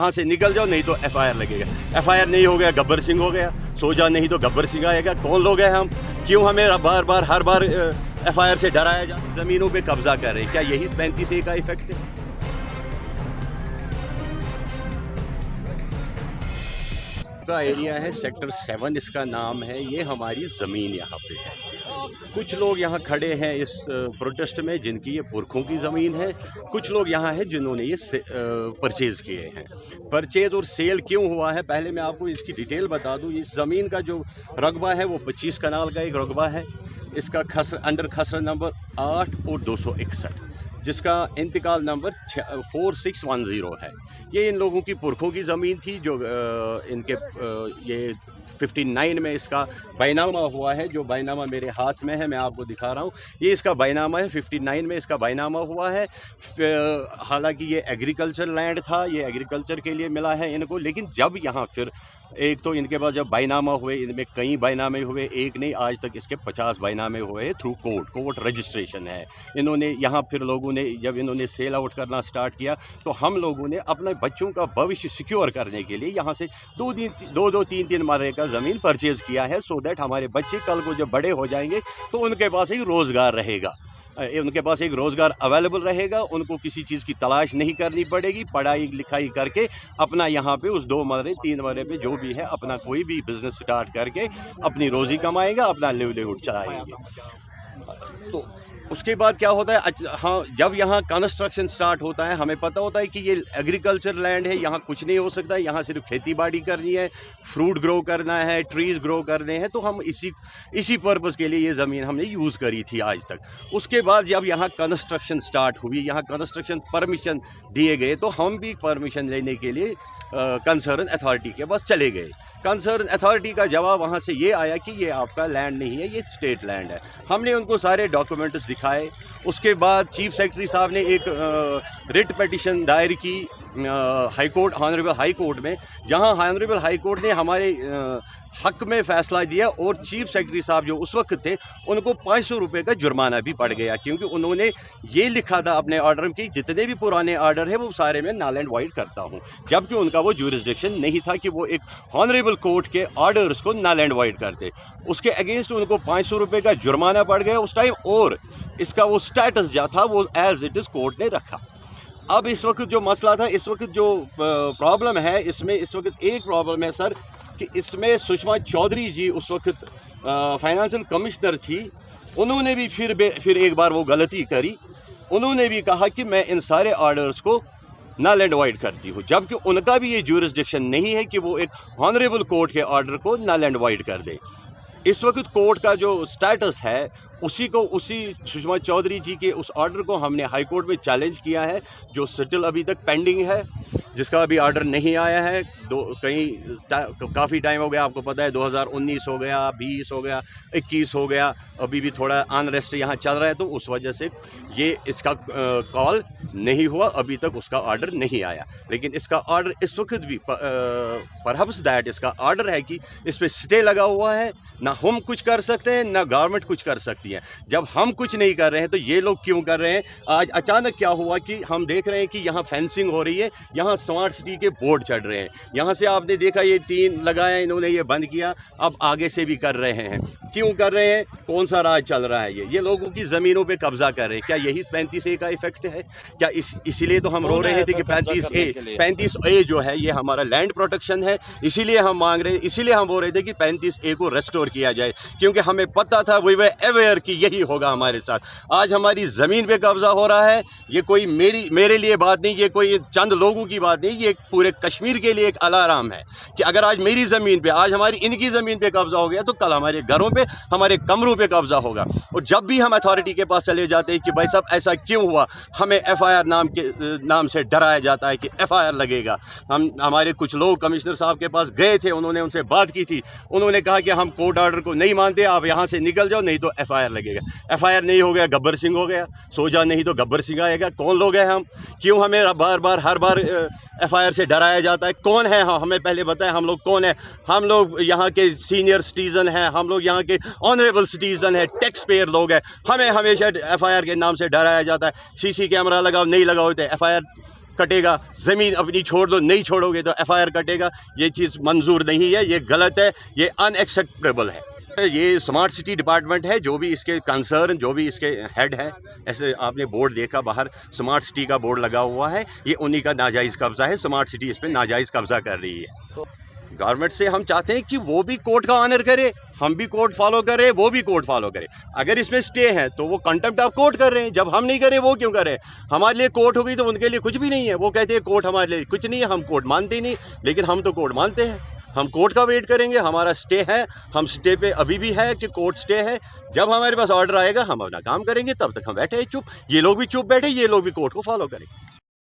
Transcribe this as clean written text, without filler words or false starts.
यहाँ से निकल जाओ नहीं तो एफआईआर लगेगा। एफआईआर नहीं हो गया गब्बर सिंह हो गया, सो जा नहीं तो गब्बर सिंह आएगा। कौन लोग हैं हम? क्यों हमें हर बार एफआईआर से डराया जाए? जमीनों पे कब्जा कर रहे हैं, क्या यही 35A का इफेक्ट है? का एरिया है सेक्टर 7 इसका नाम है। ये हमारी ज़मीन यहाँ पे है। कुछ लोग यहाँ खड़े हैं इस प्रोटेस्ट में जिनकी ये पुरखों की ज़मीन है, कुछ लोग यहाँ हैं जिन्होंने ये परचेज़ किए हैं। परचेज़ और सेल क्यों हुआ है, पहले मैं आपको इसकी डिटेल बता दूँ। इस ज़मीन का जो रकबा है वो 25 कनाल का एक रकबा है। इसका अंडर खसरा नंबर 8 और 261, जिसका इंतकाल नंबर 4610 है। ये इन लोगों की पुरखों की ज़मीन थी जो इनके ये 59 में इसका बैनामा हुआ है। जो बैनामा मेरे हाथ में है, मैं आपको दिखा रहा हूँ, ये इसका बैनामा है। 59 में इसका बैनामा हुआ है। हालांकि ये एग्रीकल्चर लैंड था, ये एग्रीकल्चर के लिए मिला है इनको। लेकिन जब यहाँ फिर एक तो इनके पास जब बैनामा हुए, इनमें कई बैनामे हुए, एक नहीं आज तक इसके 50 बैनामे हुए हैं थ्रू कोर्ट रजिस्ट्रेशन है। इन्होंने यहाँ फिर लोगों ने जब इन्होंने सेल आउट करना स्टार्ट किया तो हम लोगों ने अपने बच्चों का भविष्य सिक्योर करने के लिए यहाँ से 2-3 मरले का ज़मीन परचेज़ किया है, सो दैट हमारे बच्चे कल को जब बड़े हो जाएंगे तो उनके पास एक रोज़गार रहेगा, उनके पास एक रोज़गार अवेलेबल रहेगा। उनको किसी चीज़ की तलाश नहीं करनी पड़ेगी। पढ़ाई लिखाई करके अपना यहाँ पे उस 2 मरले 3 मरले पे जो भी है अपना कोई भी बिज़नेस स्टार्ट करके अपनी रोज़ी कमाएगा, अपना लिवलीहुड चलाएंगे। तो उसके बाद क्या होता है, हाँ, जब यहाँ कंस्ट्रक्शन स्टार्ट होता है हमें पता होता है कि ये एग्रीकल्चर लैंड है, यहाँ कुछ नहीं हो सकता है। यहाँ सिर्फ खेती बाड़ी करनी है, फ्रूट ग्रो करना है, ट्रीज़ ग्रो करने हैं। तो हम इसी पर्पज़ के लिए ये ज़मीन हमने यूज़ करी थी आज तक। उसके बाद जब यहाँ कंस्ट्रक्शन स्टार्ट हुई, यहाँ कंस्ट्रक्शन परमिशन दिए गए, तो हम भी परमिशन लेने के लिए कंसर्न अथॉरिटी के पास चले गए। कंसर्न अथॉरिटी का जवाब वहाँ से ये आया कि ये आपका लैंड नहीं है, ये स्टेट लैंड है। हमने उनको सारे डॉक्यूमेंट्स दिखाए। उसके बाद चीफ सेक्रेटरी साहब ने एक रिट पिटीशन दायर की high court, honourable high court में, जहां ऑनरेबल हाई कोर्ट ने हमारे हक में फ़ैसला दिया। और चीफ सेक्रेटरी साहब जो उस वक्त थे उनको 500 रुपये का जुर्माना भी पड़ गया, क्योंकि उन्होंने ये लिखा था अपने ऑर्डर में कि जितने भी पुराने ऑर्डर है वो सारे मैं नल एंड वाइड करता हूँ, जबकि उनका वो ज्यूरिसडिक्शन नहीं था कि वो एक ऑनरेबल कोर्ट के ऑर्डर्स को नल एंड वाइड करते। उसके अगेंस्ट उनको 500 रुपये का जुर्माना पड़ गया उस टाइम, और इसका वो स्टेटस जो था वो एज इट इज़ कोर्ट ने रखा। अब इस वक्त जो मसला था, इस वक्त जो प्रॉब्लम है इसमें, इस वक्त एक प्रॉब्लम है सर कि इसमें सुषमा चौधरी जी उस वक्त फाइनेंशियल कमिश्नर थी। उन्होंने भी फिर एक बार वो गलती करी। उन्होंने भी कहा कि मैं इन सारे ऑर्डर्स को नल एंड वाइड करती हूँ, जबकि उनका भी ये ज्यूरिसडिक्शन नहीं है कि वो एक ऑनरेबल कोर्ट के ऑर्डर को नल एंड वाइड कर दे। इस वक्त कोर्ट का जो स्टेटस है उसी सुषमा चौधरी जी के उस ऑर्डर को हमने हाई कोर्ट में चैलेंज किया है, जो स्टिल अभी तक पेंडिंग है, जिसका अभी ऑर्डर नहीं आया है। काफ़ी टाइम हो गया, आपको पता है 2019 हो गया, 20 हो गया, 21 हो गया, अभी भी थोड़ा अनरेस्ट यहाँ चल रहा है। तो उस वजह से ये इसका कॉल नहीं हुआ, अभी तक उसका ऑर्डर नहीं आया। लेकिन इसका ऑर्डर इस वक्त भी परहैप्स दैट इसका ऑर्डर है कि इस पर स्टे लगा हुआ है, ना हम कुछ कर सकते हैं ना गवर्नमेंट कुछ कर सकती है। जब हम कुछ नहीं कर रहे हैं तो ये लोग क्यों कर रहे हैं? आज अचानक क्या हुआ कि हम देख रहे हैं कि यहाँ फेंसिंग हो रही है, यहाँ स्मार्ट सिटी के बोर्ड चढ़ रहे हैं। यहाँ से आपने देखा ये टीन लगाया, इन्होंने ये बंद किया, अब आगे से भी कर रहे हैं। क्यों कर रहे हैं? कौन सा राज चल रहा है? ये लोगों की ज़मीनों पे कब्जा कर रहे हैं। क्या यही 35A का इफेक्ट है? क्या इसीलिए तो हम रो रहे थे कि 35A जो है ये हमारा लैंड प्रोटेक्शन है, इसीलिए हम मांग रहे, इसीलिए हम बोल रहे थे कि 35A को रेस्टोर किया जाए, क्योंकि हमें पता था, वी वर अवेयर कि यही होगा हमारे साथ। आज हमारी ज़मीन पे कब्जा हो रहा है। ये कोई मेरे लिए बात नहीं, ये कोई चंद लोगों की बात नहीं, ये पूरे कश्मीर के लिए एक अलार्म है कि अगर आज मेरी ज़मीन पे, आज हमारी इनकी ज़मीन पे कब्जा हो गया तो कल हमारे घरों पे, हमारे कमरों पे कब्जा होगा। और जब भी हम अथॉरिटी के पास चले जाते हैं कि भाई साहब ऐसा क्यों हुआ, हमें एफआईआर नाम से डराया जाता है कि एफआईआर लगेगा। हमारे कुछ लोग कमिश्नर साहब के पास गए थे, उन्होंने उनसे बात की थी, उन्होंने कहा कि हम कोर्ट ऑर्डर को नहीं मानते, आप यहाँ से निकल जाओ नहीं तो एफआईआर लगेगा। एफआईआर नहीं हो गया गब्बर सिंह हो गया, सो जा नहीं तो गब्बर सिंह आएगा। कौन लोग हैं हम? क्यों हमें हर बार एफआईआर से डराया जाता है? कौन है हम? हमें पहले बताएं हम लोग कौन है। हम लोग यहाँ के सीनियर सिटीज़न हैं, हम लोग यहाँ के ऑनरेबल सिटीज़न हैं, टैक्स पेयर लोग हैं। हमें हमेशा एफआईआर के नाम से डराया जाता है। सीसी कैमरा लगाओ, नहीं लगाओ तो एफआईआर कटेगा, ज़मीन अपनी छोड़ दो, नहीं छोड़ोगे तो FIR कटेगा। ये चीज़ मंजूर नहीं है, ये गलत है, ये अनएक्सेप्टेबल है। ये स्मार्ट सिटी डिपार्टमेंट है, जो भी इसके कंसर्न, जो भी इसके हेड है, ऐसे आपने बोर्ड देखा बाहर स्मार्ट सिटी का बोर्ड लगा हुआ है, ये उन्हीं का नाजायज़ कब्जा है। स्मार्ट सिटी इस पर नाजायज़ कब्जा कर रही है। गवर्नमेंट से हम चाहते हैं कि वो भी कोर्ट का ऑनर करे, हम भी कोर्ट फॉलो करें, वो भी कोर्ट फॉलो करे। अगर इसमें स्टे है तो वो कंटेम्प्ट ऑफ कोर्ट कर रहे हैं, जब हम नहीं करें वो क्यों करें? हमारे लिए कोर्ट हो गई तो उनके लिए कुछ भी नहीं है। वो कहते हैं कोर्ट हमारे लिए कुछ नहीं है, हम कोर्ट मानते ही नहीं, लेकिन हम तो कोर्ट मानते हैं। हम कोर्ट का वेट करेंगे, हमारा स्टे है, हम स्टे पे अभी भी है कि कोर्ट स्टे है। जब हमारे पास ऑर्डर आएगा हम अपना काम करेंगे, तब तक हम बैठे हैं चुप। ये लोग भी चुप बैठे, ये लोग भी कोर्ट को फॉलो करें।